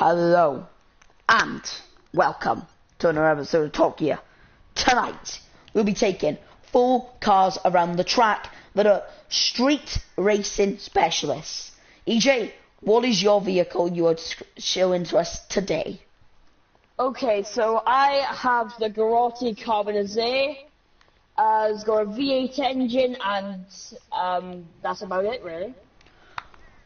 Hello, and welcome to another episode of Talk Gear. Tonight, we'll be taking 4 cars around the track that are street racing specialists. EJ, what is your vehicle you are showing to us today? Okay, so I have the Carbonzairre. It's got a V8 engine, and that's about it, really.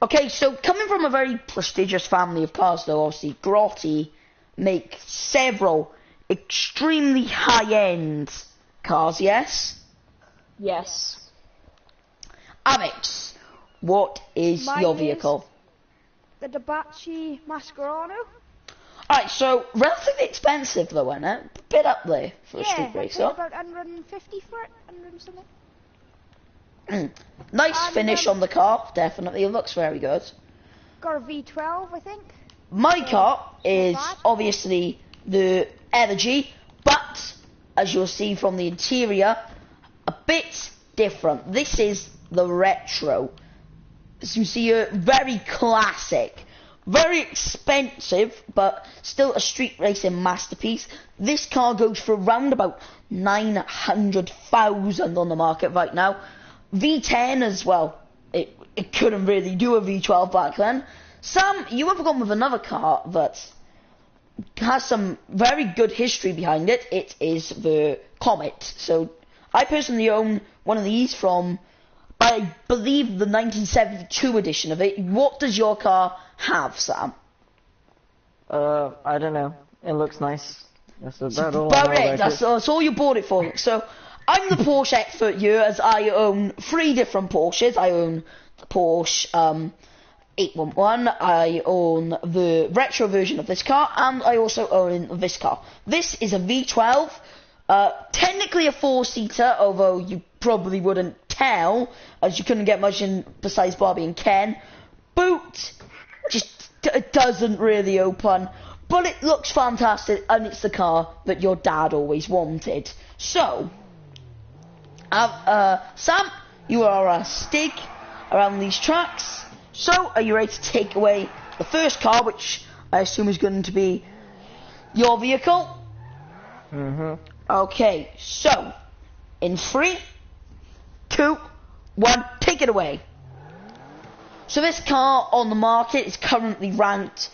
Okay, so coming from a very prestigious family of cars, though, obviously, Grotti make several extremely high-end cars, yes? Yes. Alex, what is your vehicle? The Dabachi Mascherano. Alright, so relatively expensive though, isn't it? A bit up there for a street racer. Yeah, about 150 for it, 100 something. Nice finish on the car, definitely. It looks very good. Got a V12, I think. My car is obviously the Elegy, but as you'll see from the interior, a bit different. This is the Retro. As you see, a very classic, very expensive, but still a street racing masterpiece. This car goes for around about 900,000 on the market right now. V10 as well. It couldn't really do a V12 back then. Sam, you have gone with another car that has some very good history behind it. It is the Comet. So I personally own one of these from, I believe, the 1972 edition of it. What does your car have, Sam? I don't know. It looks nice. That's about all About I know it. about That's all you bought it for. So I'm the Porsche expert here, as I own 3 different Porsches. I own the Porsche 811, I own the retro version of this car, and I also own this car. This is a V12, technically a 4-seater, although you probably wouldn't tell, as you couldn't get much in besides Bobby and Ken. Boot, just it doesn't really open, but it looks fantastic, and it's the car that your dad always wanted. So, Sam, you are a stick around these tracks. So, are you ready to take away the first car, which I assume is going to be your vehicle? Okay, so, in 3, 2, 1, take it away. So this car on the market is currently ranked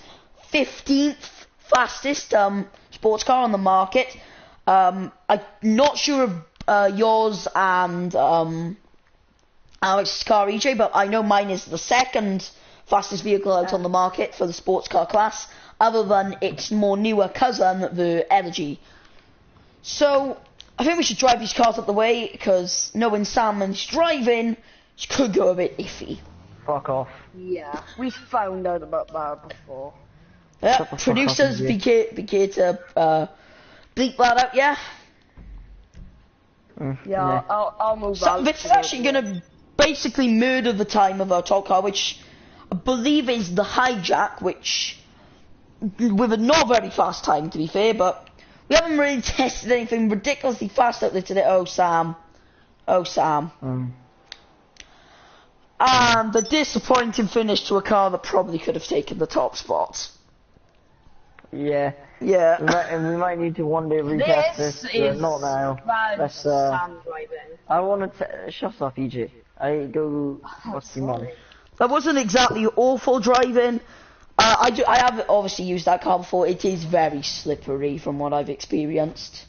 15th fastest sports car on the market. I'm not sure of yours and Alex's car, EJ, but I know mine is the 2nd fastest vehicle out on the market for the sports car class, other than its more newer cousin, the Elegy. So I think we should drive these cars up the way, because knowing Sam and his driving, it could go a bit iffy. Fuck off. Yeah, we found out about that before. Yeah, producers, be care to bleep that out, yeah? Yeah, I'll move So out. this is actually going to basically murder the time of our top car, which I believe is the Hijack, which, with a not very fast time to be fair, but we haven't really tested anything ridiculously fast out there today. Oh, Sam. Oh, Sam. And the disappointing finish to a car that probably could have taken the top spot. Yeah. Yeah. We might need to one day retest this. Is not now. Let's, Sam driving. I want to shut off, EJ. I go. What's the money? That wasn't exactly awful driving. I have obviously used that car before. It is very slippery from what I've experienced.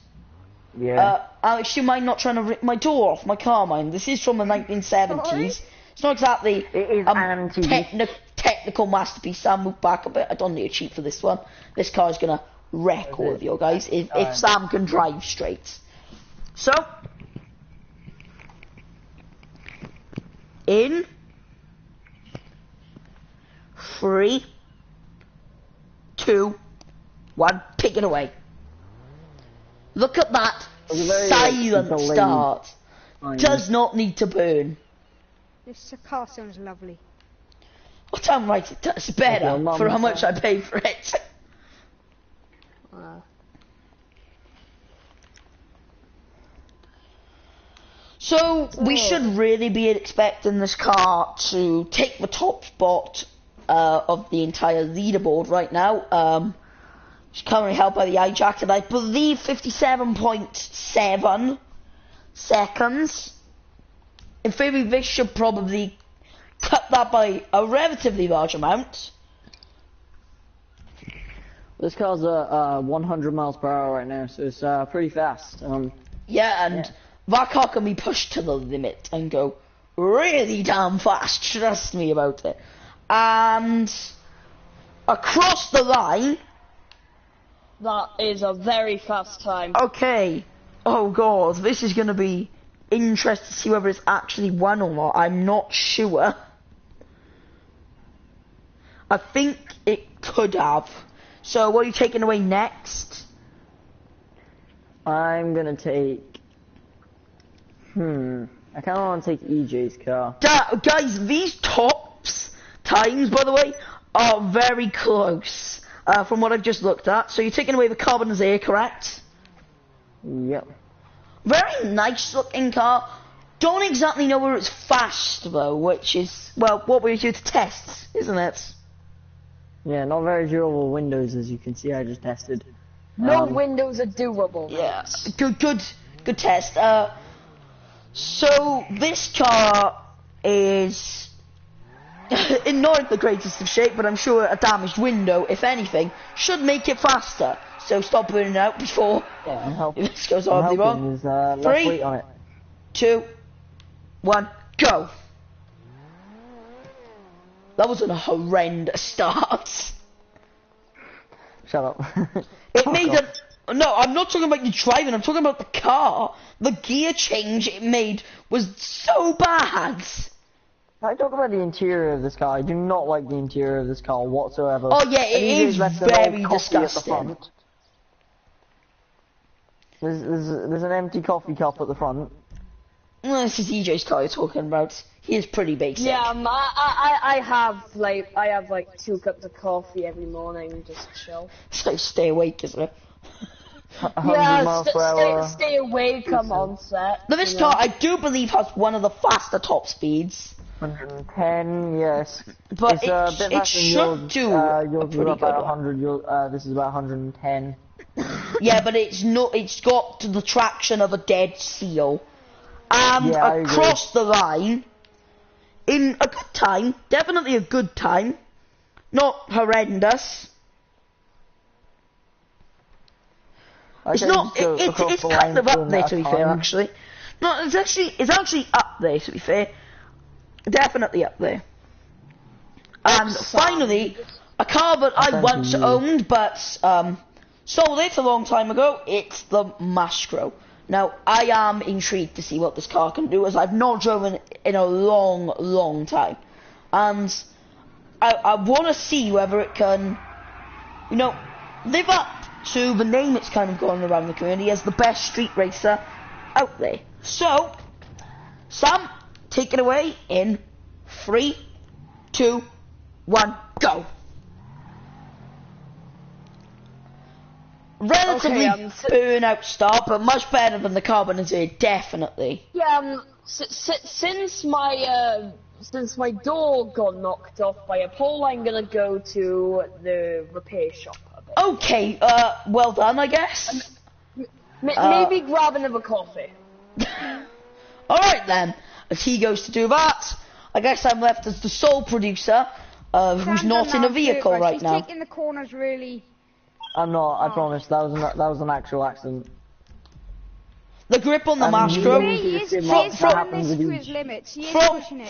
Yeah. Alex, you mind not trying to rip my door off my car, mind? This is from the 1970s. Sorry? It's not exactly It is technical masterpiece. Sam, move back a bit. I don't need to cheat for this one. This car is going to wreck all of you guys if Sam can drive straight. So, in 3, 2, 1, pick it away. Look at that silent start. Does not need to burn. This car sounds lovely. Oh, damn right, it does better for how much I paid for it. So we should really be expecting this car to take the top spot of the entire leaderboard right now. She's currently held by the hijack, and I believe 57.7 seconds. In theory, this should probably cut that by a relatively large amount. This car's 100 miles per hour right now, so it's pretty fast. Yeah, and that car can be pushed to the limit and go really damn fast, trust me about it. And across the line... That is a very fast time. Okay. Oh god, this is going to be interesting to see whether it's actually won or not. I'm not sure. I think it could have. So what are you taking away next? I'm gonna take... I kind of want to take EJ's car. Guys, these tops times, by the way, are very close. From what I've just looked at. So you're taking away the Carbonzairre, correct? Yep. Very nice looking car. Don't exactly know where it's fast though, which is, well, what we're here to test, isn't it? Yeah, not very durable windows, as you can see. I just tested. No windows are doable. Yeah, good test. So this car is not in the greatest of shape, but I'm sure a damaged window, if anything, should make it faster. So stop burning out before this goes horribly wrong. 3, 2, 1, go. That was a horrendous start. Shut up. It made a... No, I'm not talking about you driving, I'm talking about the car. The gear change it made was so bad. I talk about the interior of this car. I do not like the interior of this car whatsoever. Oh yeah, it is very disgusting. There's an empty coffee cup at the front. Well, this is EJ's car you're talking about. He is pretty basic. Yeah, I have like 2 cups of coffee every morning just to chill. So stay awake, isn't it? 100 miles per hour. Stay awake, come on set. Now this car, I do believe, has one of the faster top speeds. 110, yes. But it's a bit it should do yours is about 100. This is about 110. Yeah, but it's not. It's got the traction of a dead seal, and yeah, across the line, in a good time, definitely a good time, not horrendous. It's not. It's kind of up there, to be fair. Actually, no, it's actually up there, to be fair. Definitely up there. And finally, a car that I once owned, but sold it a long time ago. It's the Mastro. Now, I am intrigued to see what this car can do, as I've not driven in a long time, and I want to see whether it can, live up to the name it's kind of gone around the community as the best street racer out there. So, Sam, take it away in 3, 2, 1, go. Relatively burnout start, but much better than the Carbonzairre, definitely. Yeah, since my door got knocked off by a pole, I'm gonna go to the repair shop a bit. Okay, well done, I guess. Maybe grab another coffee. Alright then, as he goes to do that, I guess I'm left as the sole producer, who's not in a vehicle right now. He's taking the corners really... I'm not, I promise, that was an actual accident. The grip on the Mastro,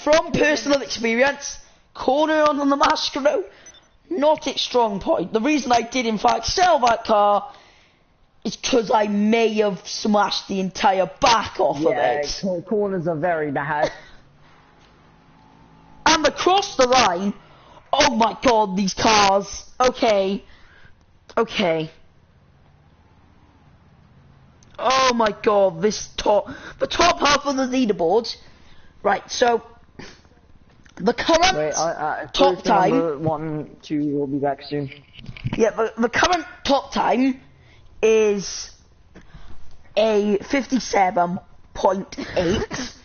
from personal experience, corner on the Mastro, not its strong point. The reason I did in fact sell that car is because I may have smashed the entire back off of it. Yeah, corners are very bad. And across the line, oh my god, these cars, okay. Oh my god, the top half of the leaderboard. Right, so the current top time. 1, 2 will be back soon. Yeah, the current top time is a 57.8.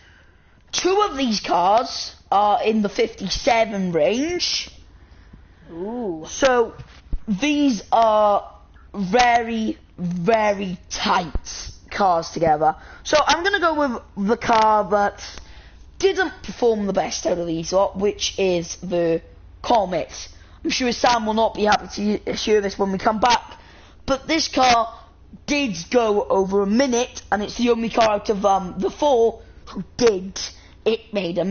2 of these cars are in the 57 range. Ooh. So these are very, very tight cars together. So I'm going to go with the car that didn't perform the best out of these lot, which is the Comet. I'm sure Sam will not be happy to hear this when we come back, but this car did go over a minute, and it's the only car out of the four who did. It made a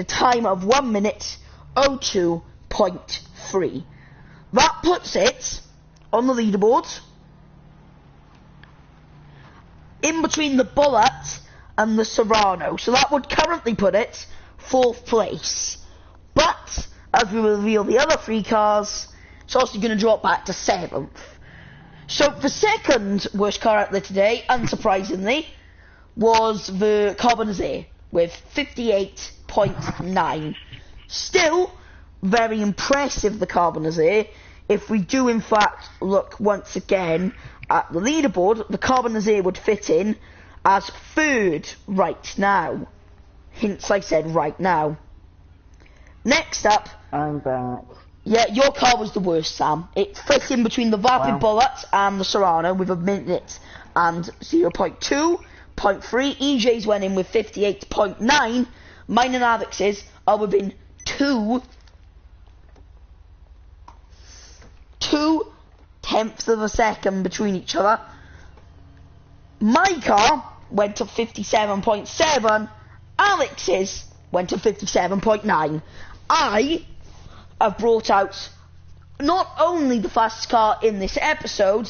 time of 1 minute 02.3. That puts it on the leaderboard in between the Bullet and the Sarano. So that would currently put it 4th place. But as we reveal the other 3 cars, it's also going to drop back to 7th. So the second worst car out there today, unsurprisingly, was the Carbonzairre with 58.9. Still very impressive, the Carbonzairre. If we do in fact look once again at the leaderboard, the Carbonzairre would fit in as 3rd right now. Hence I said right now. Next up, I'm back. yeah, your car was the worst, Sam. It fit in between the Vapid Bullet and the Sarano with 1 minute and 0.2. 0.3. EJ's went in with 58.9. Mine and Alex's are within 2/10 of a second between each other. My car went to 57.7. Alex's went to 57.9. I have brought out not only the fastest car in this episode,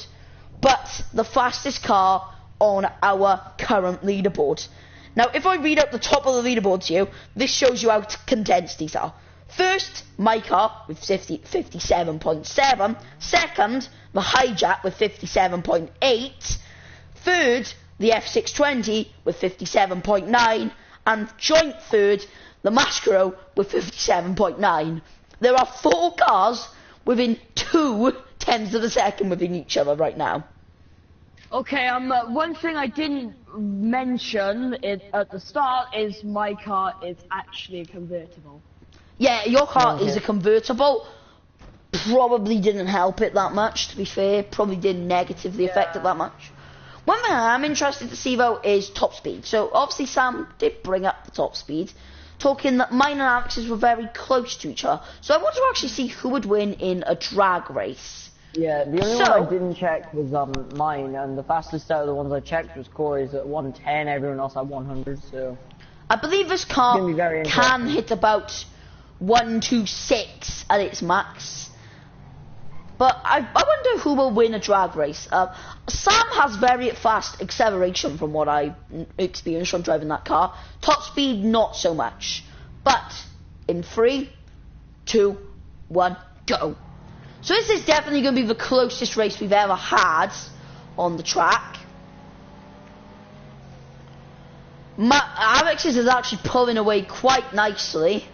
but the fastest car on our current leaderboard. Now, if I read out the top of the leaderboard to you, this shows you how condensed these are. First, my car with 57.7. Second, the Hijack with 57.8. Third, the F620 with 57.9. And joint third, the Mascaro with 57.9. There are 4 cars within 2/10 of a second within each other right now. Okay, one thing I didn't mention at the start is my car is actually a convertible. Yeah, your car is a convertible. Probably didn't help it that much, to be fair. Probably didn't negatively affect it that much. One thing I'm interested to see, though, is top speed. So, obviously, Sam did bring up the top speed, talking that mine and Alex's were very close to each other. So, I want to actually see who would win in a drag race. Yeah, the only one I didn't check was mine, and the fastest out of the ones I checked was Corey's at 110, everyone else at 100, so... I believe this car can hit about 126 at its max. But I wonder who will win a drag race. Sam has very fast acceleration from what I experienced from driving that car. Top speed, not so much. But in 3, 2, 1, go. So this is definitely going to be the closest race we've ever had on the track. Alex's is actually pulling away quite nicely.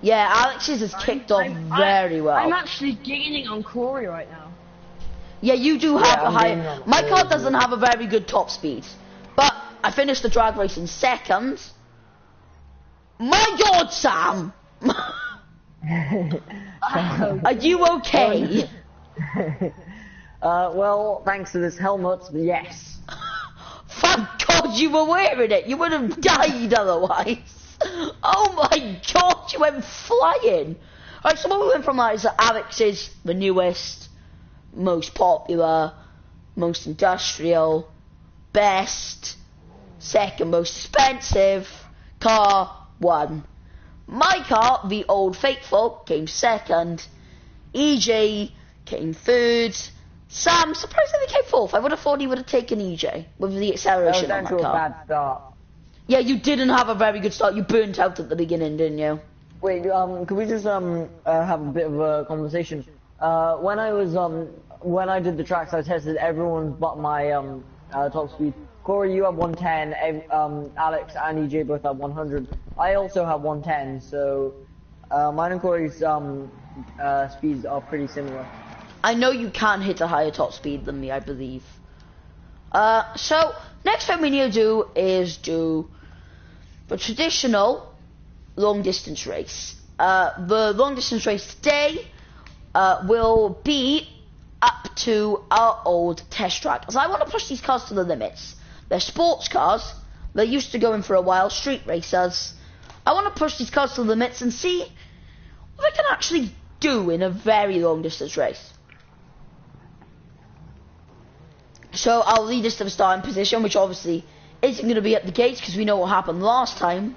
Yeah, Alex's has kicked off very well. I'm actually gaining on Corey right now. Yeah, you do have a high... My car doesn't have a very good top speed. But I finished the drag race in 2nd. My God, Sam! Are you okay? Well, thanks to this helmet, yes. Thank God you were wearing it. You would have died otherwise. Oh my God, you went flying. Alright, so what we went from that is that Alex is the newest, most popular, most industrial, best, second most expensive car, 1. My car, the Old Faithful, came 2nd. EJ came 3rd. Sam surprisingly came 4th. I would have thought he would have taken EJ with the acceleration on that car. A bad start. Yeah, you didn't have a very good start. You burnt out at the beginning, didn't you? Wait, could we just have a bit of a conversation? When I did the tracks, I tested everyone's but my top speed. Corey, you have 110. Alex and EJ both have 100. I also have 110. So mine and Corey's speeds are pretty similar. I know you can hit a higher top speed than me, I believe. So next thing we need to do is do the traditional long distance race. the long distance race today will be up to our old test track. As I want to push these cars to the limits. They're sports cars. They're used to going for a while, street racers. I want to push these cars to the limits and see what they can actually do in a very long distance race. So I'll lead us to the starting position, which obviously isn't going to be at the gates because we know what happened last time.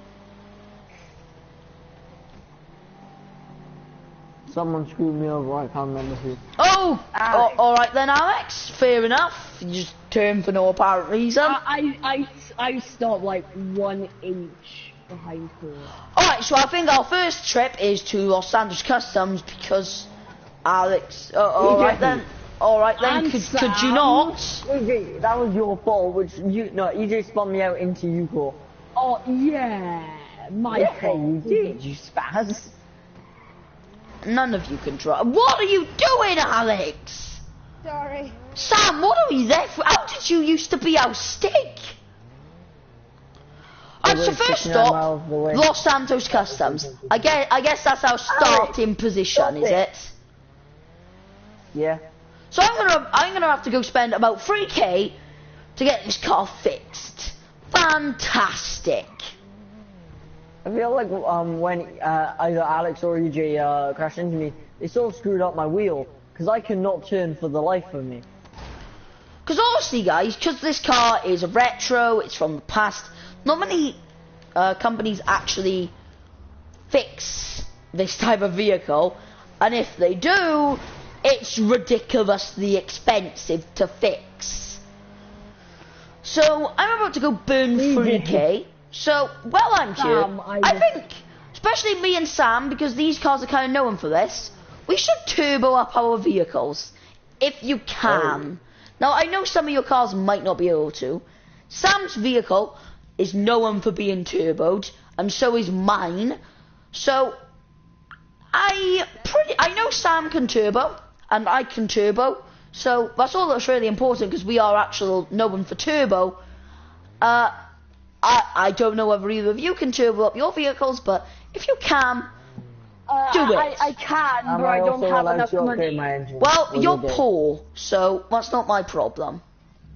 Someone screwed me over, I can't remember who. Oh! Alright then, Alex. Fair enough. You just turned for no apparent reason. I stopped like 1 inch behind her. Alright, so I think our first trip is to Los Santos Customs because Alex... Alright then. Alright then, could you not? EJ, that was your fault, EJ spun me out into Ucore. Oh, yeah. My fault. You did, you spaz. None of you can drive. What are you doing, Alex? Sorry. Sam, what are we there for? How did you used to be our stick? Alright, so first stop, Los Santos Customs. I guess that's our starting position, is it? Yeah. So I'm gonna have to go spend about 3k to get this car fixed. Fantastic. I feel like when either Alex or EJ crashed into me, they sort of screwed up my wheel because I cannot turn for the life of me. Because honestly, guys, because this car is a retro, it's from the past. Not many companies actually fix this type of vehicle, and if they do, it's ridiculously expensive to fix. So I'm about to go burn 3k. So while I'm here, I think, especially me and Sam, because these cars are kind of known for this, we should turbo up our vehicles, if you can. Now, I know some of your cars might not be able to. Sam's vehicle is known for being turboed, and so is mine. So, I know Sam can turbo, and I can turbo, so that's all that's really important, because we are actually known for turbo. I don't know whether either of you can turbo up your vehicles, but if you can, do it. I can, but I don't have enough money. Well, you're poor, so that's not my problem.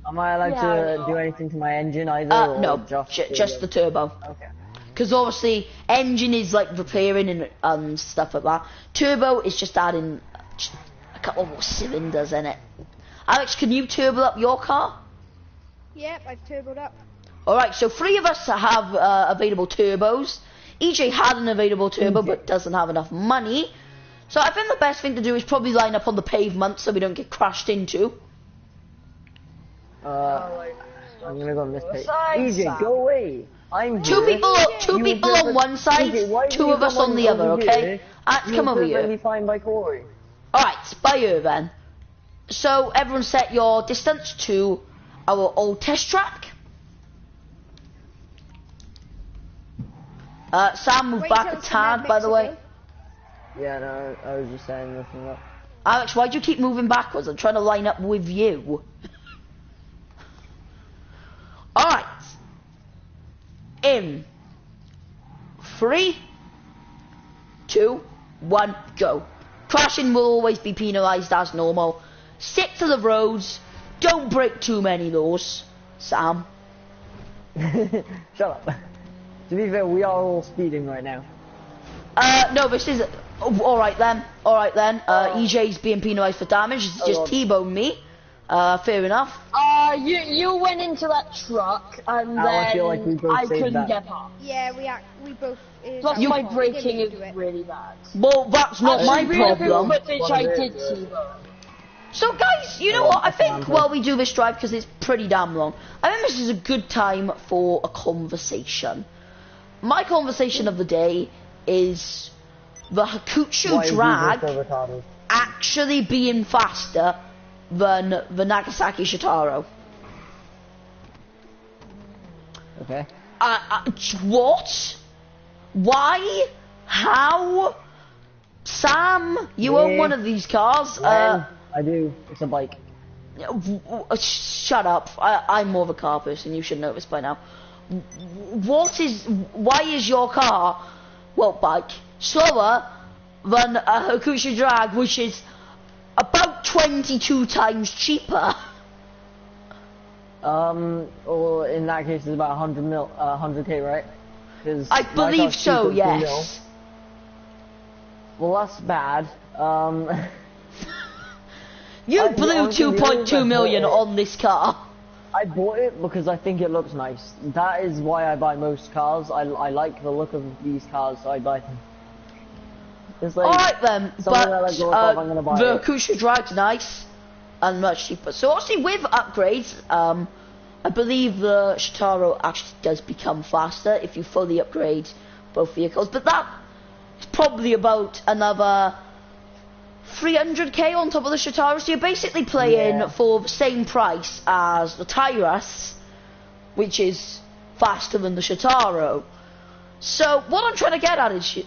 Am I allowed to do anything to my engine either? No, just the turbo. Okay. Because obviously, engine is like repairing and stuff like that. Turbo is just adding a couple more cylinders in it. Alex, can you turbo up your car? Yep, I've turboed up. Alright, so 3 of us have available turbos. EJ had an available turbo but doesn't have enough money. So I think the best thing to do is probably line up on the pavement so we don't get crashed into. I'm gonna go on this page. EJ, go away! I'm Two here. people on one side, EJ, 2 of us on the other, okay? Come over here. Fine by Corey. Alright, by you then. So everyone set your distance to our old test track. Sam, move back a tad, by the way. Yeah, no, I was just saying nothing up. Alex, why do you keep moving backwards? I'm trying to line up with you. Alright. In 3, 2, 1, go. Crashing will always be penalised as normal. Stick to the roads. Don't break too many laws, Sam. Shut up. To be fair, we are all speeding right now. No, this is... Alright then. EJ's being penalised for damage. He's just T-boned me. Fair enough. You went into that truck, and then I feel like we both couldn't get past. Yeah, we both... Plus my braking is really bad. Well, that's not my problem. Footage I did T-bone. So guys, you know what, I think while we do this drive, because it's pretty damn long, I think this is a good time for a conversation. My conversation of the day is the Hakuchu drag actually being faster than the Nagasaki Shitaro. Okay. What? Why? How? Sam, you own one of these cars. I do. It's a bike. Shut up. I'm more of a car person. You should know this by now. Why is your car, well, bike, slower than a Hakusha Drag, which is about 22 times cheaper. Or in that case, it's about 100k, right? I believe so, yes. Well, that's bad. You blew 2.2 million on this car. I bought it because I think it looks nice. That is why I buy most cars. I like the look of these cars, so I buy them. Like, alright then, but the it. Hakusha Drag's nice and much cheaper. So obviously with upgrades, I believe the Shitaro actually does become faster if you fully upgrade both vehicles, but that is probably about another 300k on top of the Shitaro, so you're basically playing for the same price as the Tyrus, which is faster than the Shitaro. So what I'm trying to get at is,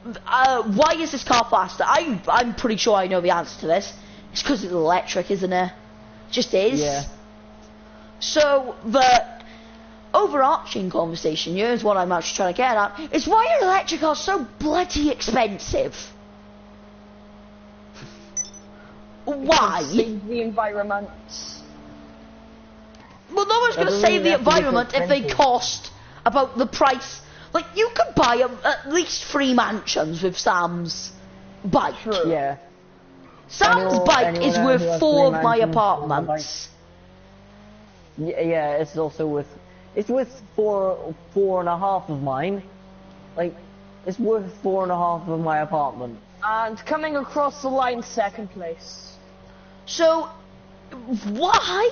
why is this car faster? I'm pretty sure I know the answer to this. It's because it's electric, isn't it? Just is. Yeah. So the overarching conversation here is what I'm actually trying to get at, is why are electric cars so bloody expensive? Why? Save the environment. Well, no one's going to save the environment if they cost about the price. Like, you could buy at least 3 mansions with Sam's bike. True. Yeah. Sam's bike is worth 4 of my apartments. Yeah, it's also worth. It's worth 4.5 of mine. Like, it's worth 4.5 of my apartment. And coming across the line, second place. So, why?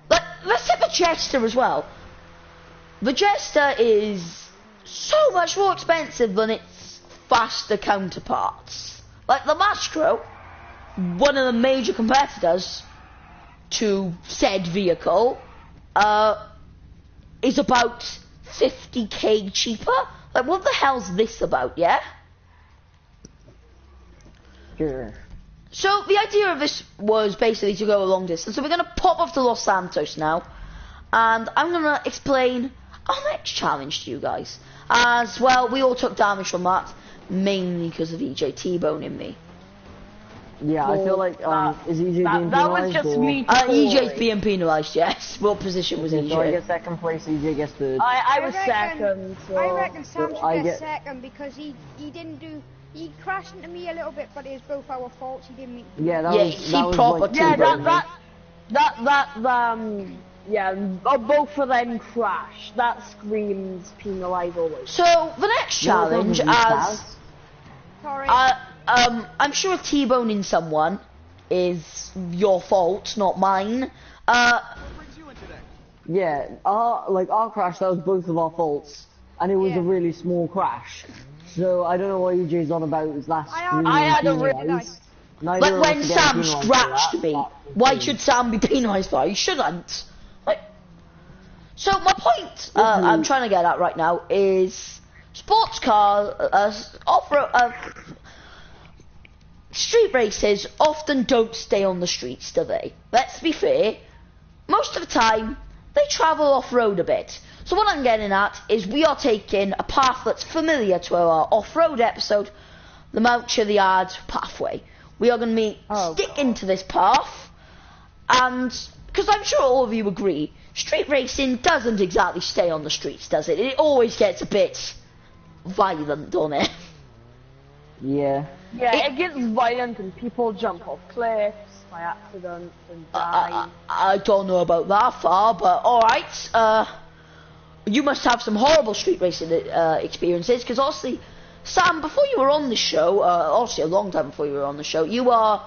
Like, let's take the Jester as well. The Jester is so much more expensive than its faster counterparts. Like the Mastro, one of the major competitors to said vehicle, is about 50k cheaper. Like, what the hell's this about, yeah? Sure. So the idea of this was basically to go a long distance. So we're going to pop off to Los Santos now, and I'm going to explain our next challenge to you guys. As well, we all took damage from that, mainly because of EJ T-boning me. Yeah, I feel like is EJ being penalised? That was just me. EJ's being penalised, yes. What position was EJ? So I get second place, EJ gets third. I was second. So I reckon Sam So I should get get- second because he didn't do. He crashed into me a little bit, but it was both our faults. He didn't meet. Yeah, that Yeah, was he that was proper like yeah, T-boned me. both of them crashed. That screams penalise always. So the next challenge, as Sorry. I'm sure T-boning someone is your fault, not mine. Yeah, our crash, that was both of our faults, and it was Yeah. a really small crash. So I don't know what EJ's on about. Is that I had a really nice. Like when Sam scratched me, why should Sam be penalised for? He shouldn't. Like, so my point I'm trying to get at right now is sports car street races often don't stay on the streets, do they? Let's be fair. Most of the time, they travel off-road a bit. So what I'm getting at is we are taking a path that's familiar to our off-road episode, the Mount Chiliad pathway. We are going to be sticking to this path, and because I'm sure all of you agree, street racing doesn't exactly stay on the streets, does it? It always gets a bit violent, doesn't it? Yeah. Yeah, it gets violent and people jump off cliffs by accident and die. I don't know about that far, but alright. You must have some horrible street racing experiences, because obviously, Sam, before you were on the show, obviously a long time before you were on the show, you were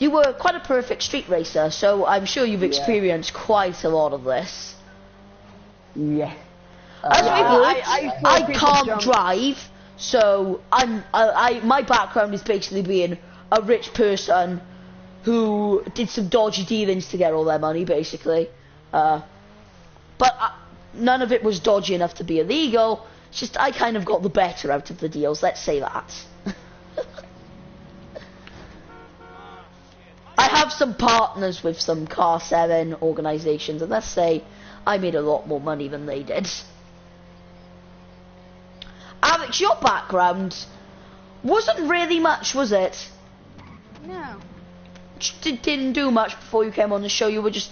quite a perfect street racer, so I'm sure you've experienced quite a lot of this. Yeah. As we've learned, I people can't jump. drive, so my background is basically being a rich person who did some dodgy dealings to get all their money, basically. But none of it was dodgy enough to be illegal. It's just I kind of got the better out of the deals, let's say that. I have some partners with some Car 7 organisations, and let's say I made a lot more money than they did. I've Alex, your background wasn't really much, was it? No. Didn't do much before you came on the show. You were just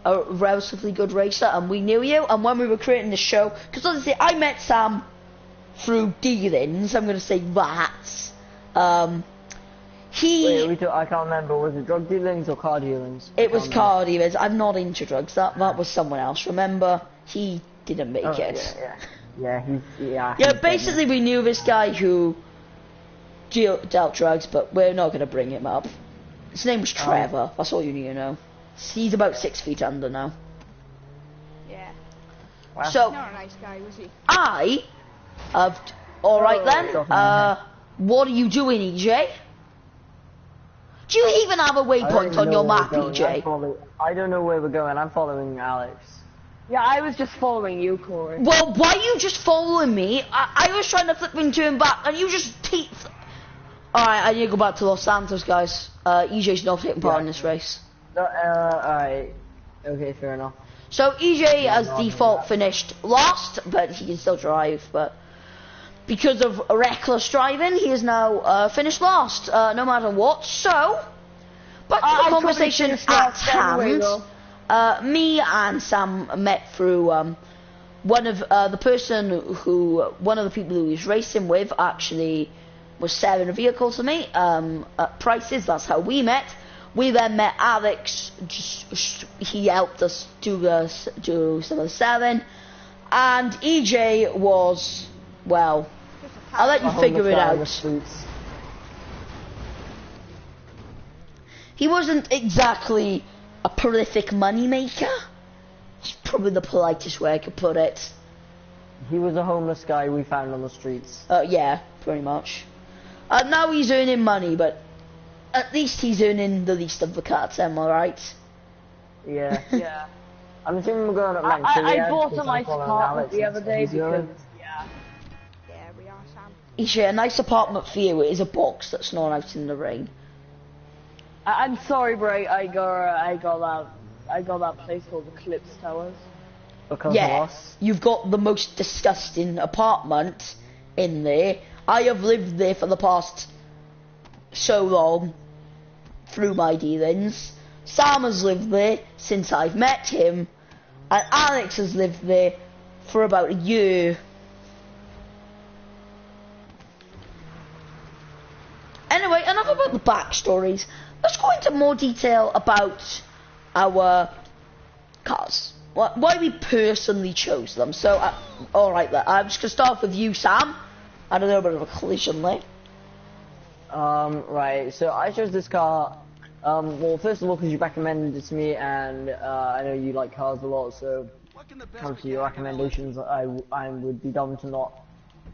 a relatively good racer, and we knew you. And when we were creating the show, because obviously I met Sam through dealings, I'm going to say rats. Wait, I can't remember. Was it drug dealings or car dealings? It was car dealings. I'm not into drugs. That was someone else. Remember, he didn't make it. Yeah. Basically, we knew this guy who dealt drugs, but we're not going to bring him up. His name was Trevor. That's all you need to know. He's about 6 feet under now. Yeah. Wow. So Not a nice guy, was he? all right then. What are you doing, EJ? Do you even have a waypoint on your map, EJ? I don't know where we're going. I'm following Alex. Yeah, I was just following you, Corey. Well, why are you just following me? I was trying to flip and turn back, and you just Alright, I need to go back to Los Santos, guys. EJ's not taking part in this race. Alright. Okay, fair enough. So EJ, as default, finished last, but he can still drive. But because of reckless driving, he is now finished last, no matter what. So, back to the conversation at hand. Me and Sam met through one of the people who he was racing with actually was selling a vehicle to me at prices. That's how we met. We then met Alex. He helped us do some of the selling, and EJ was, well, I'll let you figure it out. He wasn't exactly a prolific money maker. It's probably the politest way I could put it. He was a homeless guy we found on the streets. Yeah, pretty much. Now he's earning money, but at least he's earning the least of the cuts, am I right? Yeah. Yeah. I'm assuming we're going up next. I bought a nice apartment the other day because, Yeah, we are, Sam. EJ, a nice apartment for you is a box that's not out in the rain. I'm sorry, bro. I got that place called the Eclipse Towers. Because of us. You've got the most disgusting apartment in there. I have lived there for the past so long through my dealings. Sam has lived there since I've met him, and Alex has lived there for about a year. Anyway, enough about the backstories. Let's go into more detail about our cars. Why we personally chose them. So, alright, I'm just going to start with you, Sam. I had a little bit of a collision there. Right, so I chose this car, well, first of all, because you recommended it to me, and I know you like cars a lot, so come to your recommendations, I would be dumb to not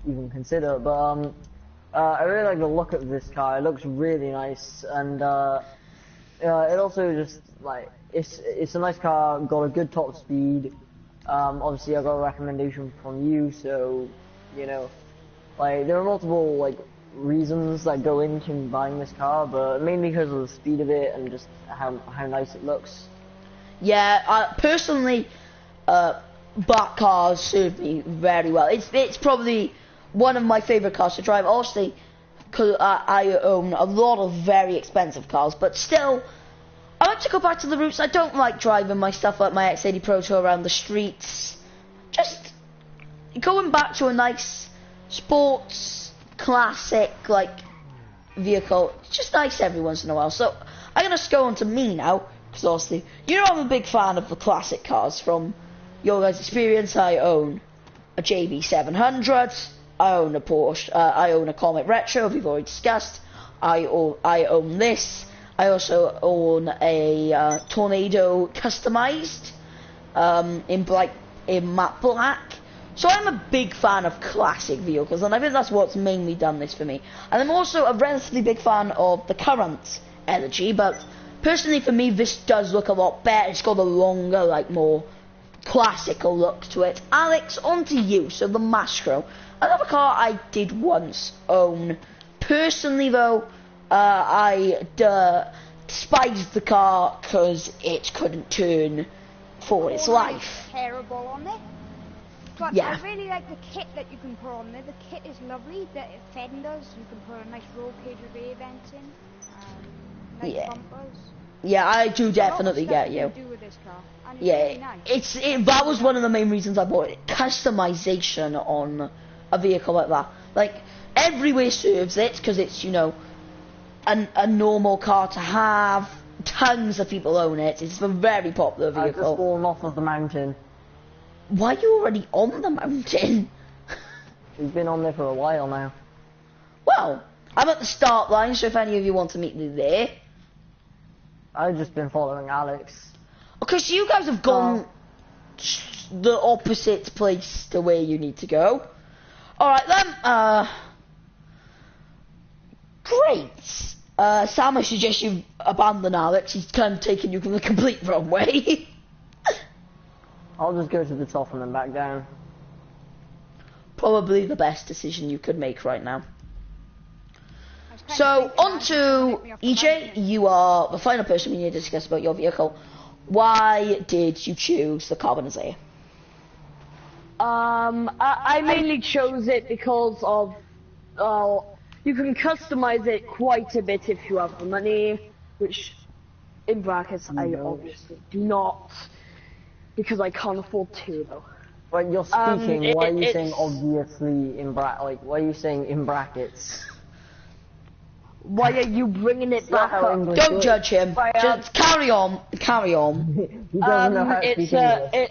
even consider, but I really like the look of this car. It looks really nice, and it also just, like, it's a nice car, got a good top speed. Obviously I got a recommendation from you, so, you know, like, there are multiple, like, reasons that go into buying this car, but mainly because of the speed of it and just how nice it looks. Yeah, personally, black cars serve me very well. It's probably one of my favourite cars to drive, obviously, because I own a lot of very expensive cars, but still, I like to go back to the roots. I don't like driving my stuff like my X80 Proto around the streets. Just going back to a nice sports classic like vehicle. It's just nice every once in a while. So I'm gonna go on to me now, because obviously you know I'm a big fan of the classic cars. From your guys' experience, I own a JB700. I own a Porsche. I own a Comet Retro. We've already discussed. I own this. I also own a Tornado customized in matte black. So I'm a big fan of classic vehicles, and I think that's what's mainly done this for me. And I'm also a relatively big fan of the current Elegy, but personally for me this does look a lot better. It's got a longer, like, more classical look to it. Alex, on to you. So the Mastro, another car I did once own. Personally though, I despised the car because it couldn't turn for its life. Terrible on it. But Yeah. I really like the kit that you can put on there. The kit is lovely. The fenders, you can put a nice roll cage with air vents in. Nice Yeah. bumpers. Yeah, I do A lot of definitely stuff get you you. can do with this car. And it's really nice. That was one of the main reasons I bought it. Customization on a vehicle like that. Like, everywhere serves it, because it's, you know, a normal car to have. Tons of people own it. It's a very popular I've just vehicle. fallen off of the mountain. Why are you already on the mountain? We've been on there for a while now. Well, I'm at the start line, so if any of you want to meet me there. I've just been following Alex. Okay, so you guys have gone the opposite place to where you need to go. Alright then, great. Sam, I suggest you abandon Alex. He's kind of taking you the complete wrong way. I'll just go to the top and then back down. Probably the best decision you could make right now. I was kind So, of thinking on that was gonna to make me off the EJ. mountain. You are the final person we need to discuss about your vehicle. Why did you choose the Carbonzairre? I mainly chose it because of, you can customize it quite a bit if you have the money, which, in brackets, I obviously do not, because I can't afford to, though. But you're speaking, why are you it's- saying obviously in why are you saying in brackets? Why are you bringing it back how up? English Don't works. judge him. Why, Just carry on. Carry on. He doesn't know how to speak English.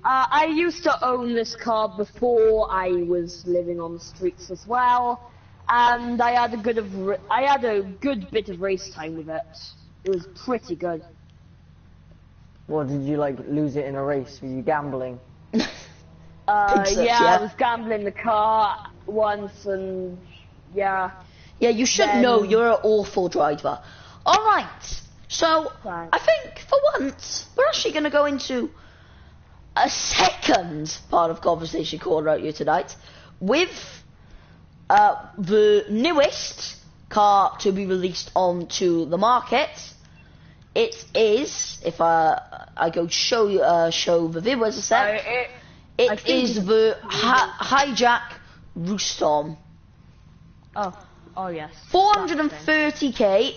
I used to own this car before I was living on the streets as well, and I had a good bit of race time with it. It was pretty good. What, did you like lose it in a race? Were you gambling? Think so, Yeah, yeah. I was gambling the car once, and yeah. Yeah, you should Then- know you're an awful driver. Alright, so Thanks. I think for once we're actually going to go into a second part of conversation called out here tonight with the newest car to be released onto the market. It is, if I go show the viewers a sec, I it think is it's- the Hijack Roostorm. Oh yes. 430k,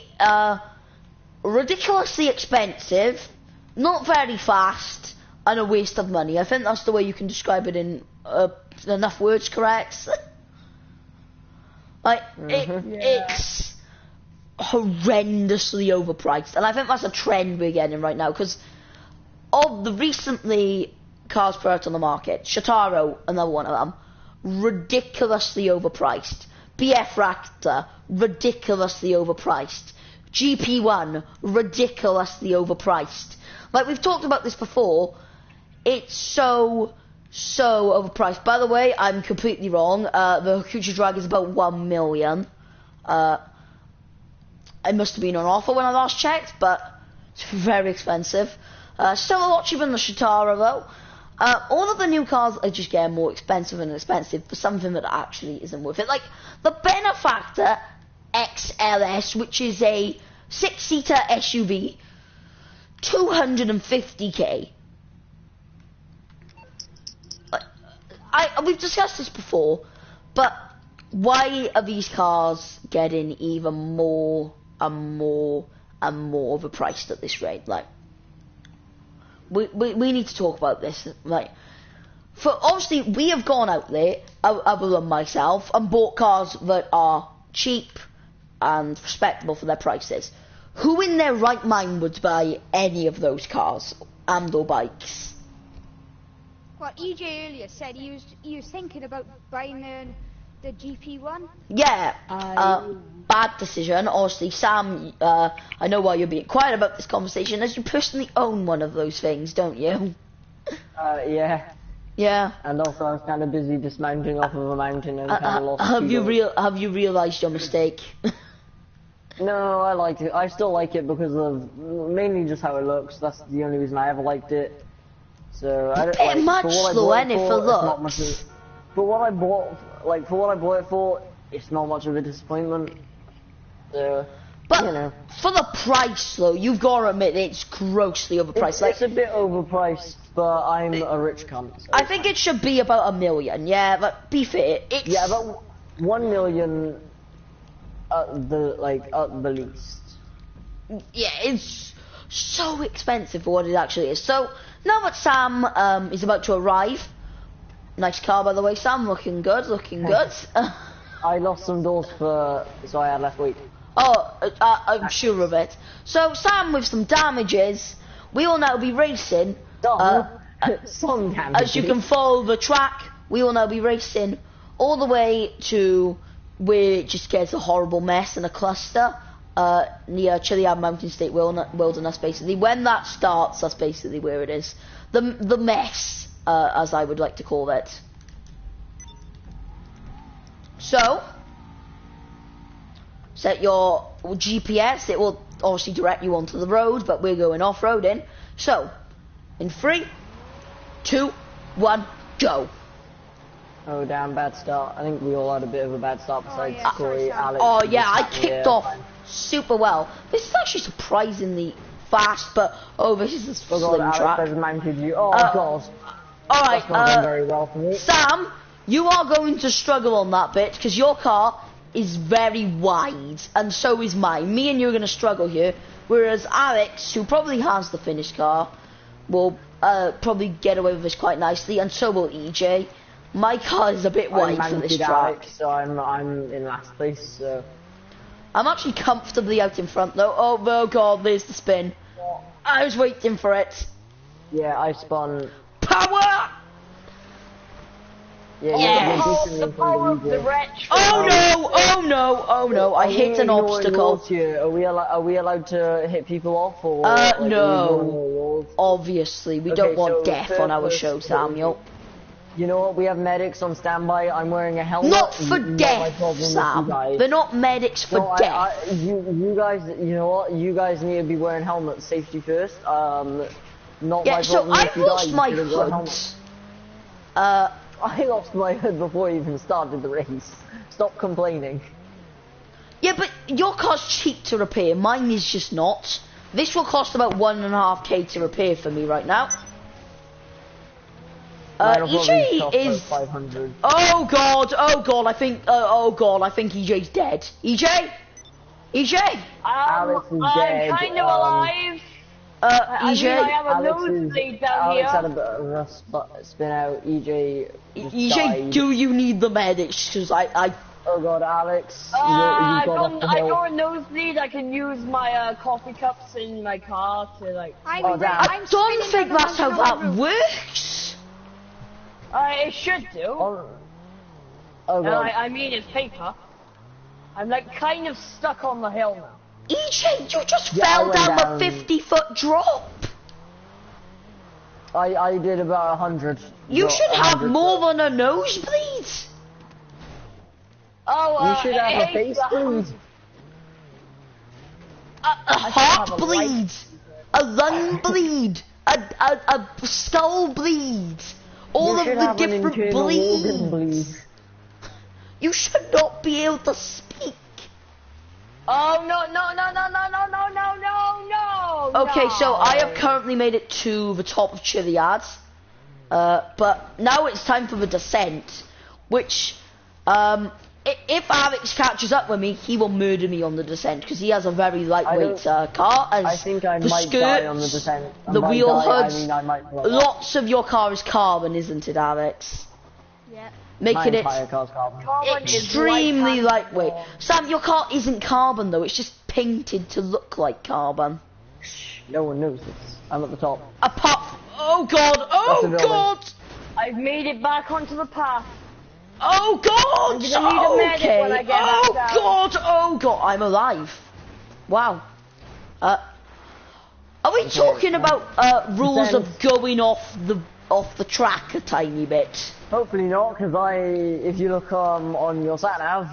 ridiculously expensive, not very fast, and a waste of money. I think that's the way you can describe it in enough words, correct? Like, it's horrendously overpriced, and I think that's a trend we're getting right now, because of the recently cars put out on the market, Shataro, another one of them, ridiculously overpriced. BF Raptor, ridiculously overpriced. GP1, ridiculously overpriced. Like, we've talked about this before. It's so overpriced. By the way, I'm completely wrong. The Future Drag is about 1 million. It must have been on offer when I last checked, but it's very expensive. Still a lot cheaper than the Shatara, though. All of the new cars are just getting more expensive and expensive for something that actually isn't worth it. Like the Benefactor XLS, which is a 6-seater SUV, 250k. We've discussed this before, but why are these cars getting even more and more and more overpriced at this rate? Like, we need to talk about this. Like, for obviously we have gone out there, other than myself, and bought cars that are cheap and respectable for their prices. Who in their right mind would buy any of those cars and or bikes? Well, EJ earlier said he was thinking about buying the GP1. Yeah, bad decision. Obviously, Sam, I know why you're being quiet about this conversation, as you personally own one of those things, don't you? Yeah. Yeah. And also I was kind of busy dismounting off of a mountain and kind of lost Have you speed. have you realised your mistake? No, I liked it. I still like it because of mainly just how it looks. That's the only reason I ever liked it. So I don't Bit much for what I though, bought ain't it, it for for, it's not looks? much of, for what I bought it for, it's not much of a disappointment. So, But you know, for the price though, you've got to admit it's grossly overpriced. it's a bit overpriced. but I'm a rich cunt. So I think it should be about 1 million. Yeah, but be fair, it's yeah, about 1 million at the least. Yeah, it's so expensive for what it actually is. So now that Sam is about to arrive, nice car by the way, Sam, looking good, looking good. I lost some doors so I had less weight. Oh, I'm sure of it. So Sam with some damages, we will now be racing. Some damages. As you can follow the track, we will now be racing all the way to where it just gets a horrible mess and a cluster near Chiliad Mountain State Wilderness. Basically, when that starts, that's basically where it is. The mess, as I would like to call it. So, set your GPS. It will obviously direct you onto the road, but we're going off-roading. So, in 3, 2, 1, go. Oh damn, bad start. I think we all had a bit of a bad start besides yeah, Corey, Alex. Oh yeah, I and kicked off super well. This is actually surprisingly fast, but this is a Oh slim god, track. Alex has mounted you. Oh god. Alright, That's not done very well for me. Sam, you are going to struggle on that bit, because your car is very wide, and so is mine. Me and you are going to struggle here, whereas Alex, who probably has the finished car, will probably get away with this quite nicely, and so will EJ. My car is a bit wide for this track. Alex, so I'm in last place, so... I'm actually comfortably out in front though. Oh god, there's the spin. I was waiting for it. Yeah, I spun... Power! Yeah, Yes. you're The power of the retro. Oh no! Oh no! Oh no! I hit an obstacle. Are we allowed to hit people off or? No. Obviously, we don't want death on our show, Samuel. You know what? We have medics on standby. I'm wearing a helmet. Not for Not my death, problem with Sam. you guys. They're not medics for No, death. you guys, you know what? You guys need to be wearing helmets. Safety first. Not Yeah, my so problem. I've lost my hood. I lost my hood before I even started the race. Stop complaining. Yeah, but your car's cheap to repair. Mine is just not. This will cost about 1.5k to repair for me right now. Mine'll probably EJ cost is. about 500. Oh god! I think. Oh god! I think EJ's dead. EJ. Alex is I'm dead, kind of alive. I EJ. mean, I have a Alex nosebleed down Alex had a here. bit of a spin out. EJ just EJ, died. do you need the medics? Because I. Oh god, Alex, you I got off the hill. got a nosebleed. I can use my coffee cups in my car to like. Oh, damn. I don't think that's how that works. It should do. Oh And god. I mean, it's paper. I'm like kind of stuck on the hill now. EJ, you just Yeah, I fell went down down. a 50-foot drop. I did about 100. You should have 100. more than a nosebleed. Oh, You should have a hey, face bleed. A heart bleed, a lung bleed, a skull bleed, all You of should the have an different internal organ bleeds. bleed. You should not be able to speak. Oh no! Okay, so no. I have currently made it to the top of Chiliad, but now it's time for the descent, which, if Alex catches up with me, he will murder me on the descent, because he has a very lightweight car, as I think I the might die on the descent. I the might wheel die, hoods, I mean, I might blow up. lots of your car is carbon, isn't it, Alex? Yeah. My Making it entire car's carbon. Carbon is extremely light lightweight. Sam, your car isn't carbon though, it's just painted to look like carbon. No one knows this. I'm at the top. Oh god, That's oh the building. god, I've made it back onto the path. oh god, I'm gonna need a medic okay, when I get oh knocked god, oh god, I'm alive. Wow. Are we talking about rules of going off the track a tiny bit? Hopefully not, because if you look on your sat nav,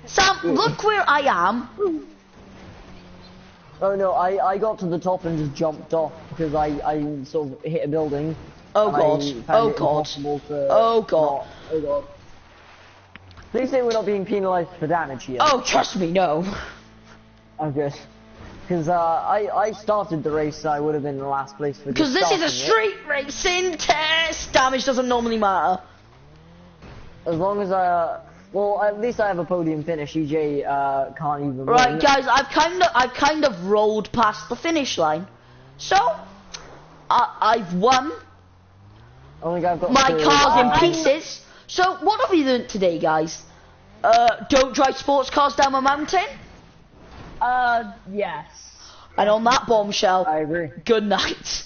Sam, look where I am. oh no, I got to the top and just jumped off because I sort of hit a building. Oh and god, I found oh it god, impossible to oh god. not- oh god. Please say we're not being penalised for damage here. Oh, trust me, no. Oh good. Because I started the race, so I would have been in last place for. Because this is a street racing test. Damage doesn't normally matter. As long as well, at least I have a podium finish. EJ can't even. Right, win. guys, I've kind of rolled past the finish line, so I've won. I think I've got My to, car's in pieces. So what have we learnt today, guys? Don't drive sports cars down a mountain. Yes. And on that bombshell, I agree. good night.